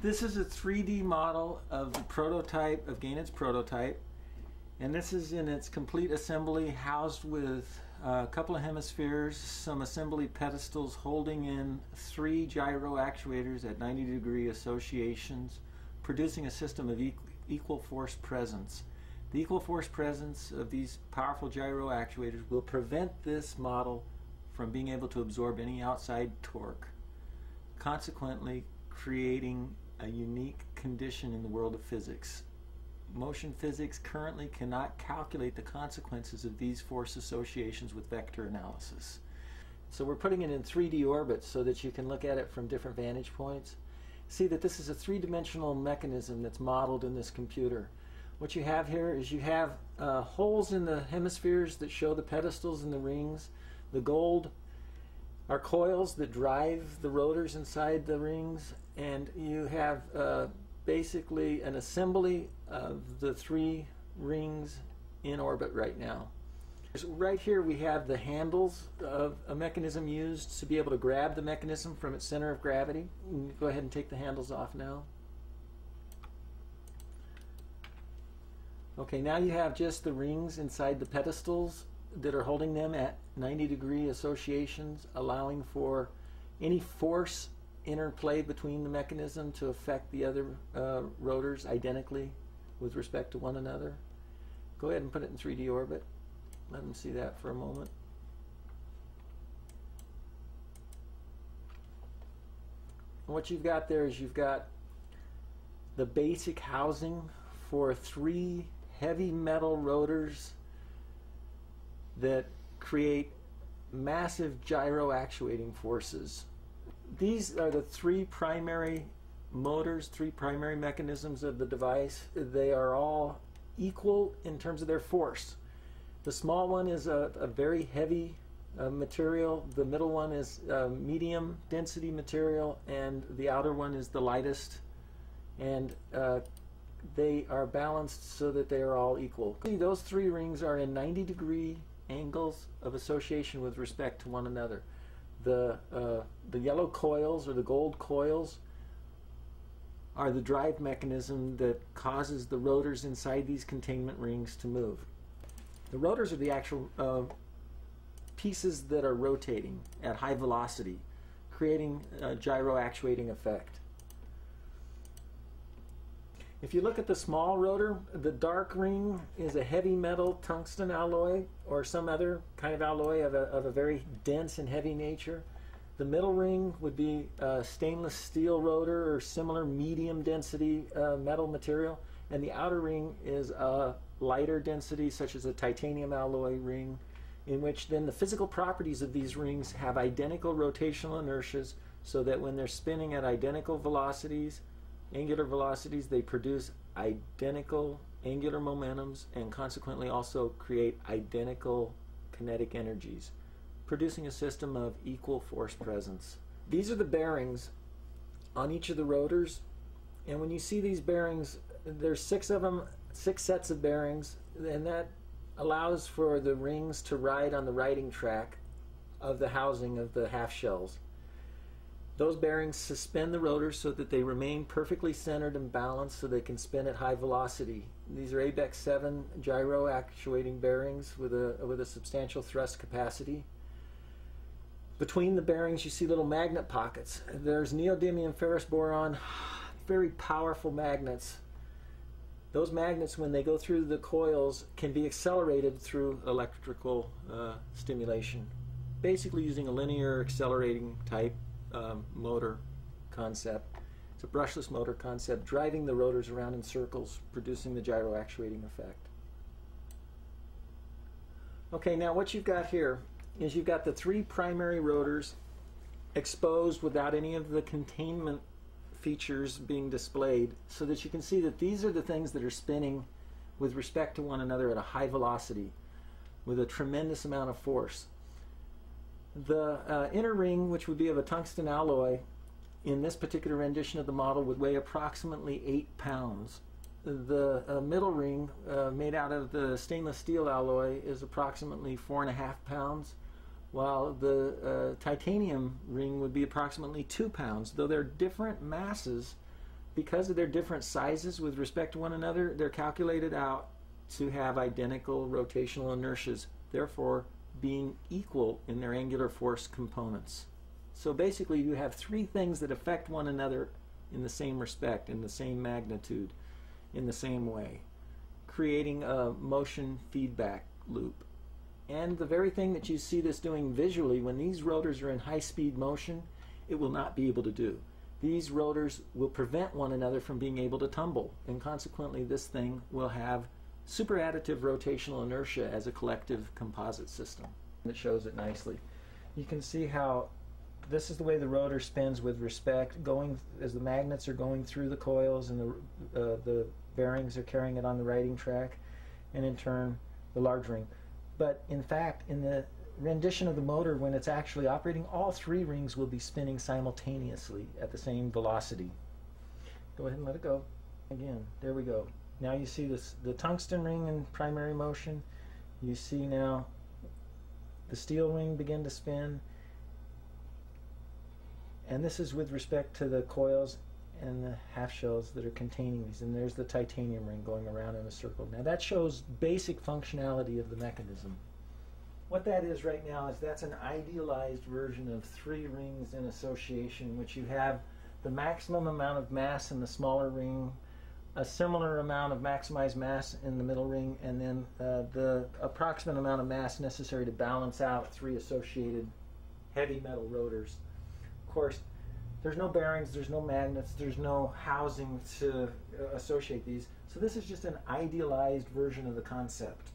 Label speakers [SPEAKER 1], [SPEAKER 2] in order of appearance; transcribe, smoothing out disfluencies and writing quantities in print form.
[SPEAKER 1] This is a 3D model of the prototype, of Ganed's prototype, and this is in its complete assembly, housed with a couple of hemispheres, some assembly pedestals holding in 3 gyro actuators at 90-degree associations, producing a system of equal force presence. The equal force presence of these powerful gyro actuators will prevent this model from being able to absorb any outside torque, consequently creating a unique condition in the world of physics. Motion physics currently cannot calculate the consequences of these force associations with vector analysis. So we're putting it in 3D orbits so that you can look at it from different vantage points. See that this is a 3-dimensional mechanism that's modeled in this computer. What you have here is you have holes in the hemispheres that show the pedestals and the rings. The gold are coils that drive the rotors inside the rings, and you have basically an assembly of the 3 rings in orbit right now. So right here we have the handles of a mechanism used to be able to grab the mechanism from its center of gravity. You can go ahead and take the handles off now. Okay, now you have just the rings inside the pedestals that are holding them at 90-degree associations, allowing for any force interplay between the mechanism to affect the other rotors identically with respect to one another. Go ahead and put it in 3D orbit. Let them see that for a moment. And what you've got there is you've got the basic housing for 3 heavy metal rotors that create massive gyro actuating forces. These are the 3 primary motors, 3 primary mechanisms of the device. They are all equal in terms of their force. The small one is a very heavy material, the middle one is medium density material, and the outer one is the lightest, and they are balanced so that they are all equal. Those 3 rings are in 90-degree angles of association with respect to one another. The yellow coils, or the gold coils, are the drive mechanism that causes the rotors inside these containment rings to move. The rotors are the actual pieces that are rotating at high velocity, creating a gyro actuating effect. If you look at the small rotor, the dark ring is a heavy metal tungsten alloy or some other kind of alloy of a very dense and heavy nature. The middle ring would be a stainless steel rotor or similar medium density metal material, and the outer ring is a lighter density such as a titanium alloy ring, in which then the physical properties of these rings have identical rotational inertias, so that when they're spinning at identical velocities, angular velocities, they produce identical angular momentums and consequently also create identical kinetic energies, producing a system of equal force presence. These are the bearings on each of the rotors, and when you see these bearings, there's 6 of them, 6 sets of bearings, and that allows for the rings to ride on the riding track of the housing of the half shells. Those bearings suspend the rotors so that they remain perfectly centered and balanced so they can spin at high velocity. These are ABEX 7 gyro actuating bearings with a substantial thrust capacity. Between the bearings you see little magnet pockets. There's neodymium ferrous boron, very powerful magnets. Those magnets, when they go through the coils, can be accelerated through electrical stimulation, basically using a linear accelerating type motor concept. It's a brushless motor concept, driving the rotors around in circles, producing the gyro actuating effect. Okay, now what you've got here is you've got the 3 primary rotors exposed without any of the containment features being displayed, so that you can see that these are the things that are spinning with respect to one another at a high velocity with a tremendous amount of force. The inner ring, which would be of a tungsten alloy, in this particular rendition of the model would weigh approximately 8 pounds. The middle ring, made out of the stainless steel alloy, is approximately 4.5 pounds, while the titanium ring would be approximately 2 pounds. Though they're different masses, because of their different sizes with respect to one another, they're calculated out to have identical rotational inertias, therefore being equal in their angular force components. So basically you have three things that affect one another in the same respect, in the same magnitude, in the same way, creating a motion feedback loop. And the very thing that you see this doing visually, when these rotors are in high-speed motion, it will not be able to do. These rotors will prevent one another from being able to tumble, and consequently this thing will have superadditive rotational inertia as a collective composite system. That shows it nicely. You can see how this is the way the rotor spins with respect, going as the magnets are going through the coils and the bearings are carrying it on the righting track, and in turn the large ring. But in fact, in the rendition of the motor, when it's actually operating, all three rings will be spinning simultaneously at the same velocity. Go ahead and let it go. Again, there we go. Now you see this, the tungsten ring in primary motion. You see now the steel ring begin to spin. And this is with respect to the coils and the half shells that are containing these. And there's the titanium ring going around in a circle. Now that shows basic functionality of the mechanism. What that is right now is that's an idealized version of three rings in association, in which you have the maximum amount of mass in the smaller ring, a similar amount of maximized mass in the middle ring, and then the approximate amount of mass necessary to balance out three associated heavy metal rotors. Of course, there's no bearings, there's no magnets, there's no housing to associate these. So this is just an idealized version of the concept.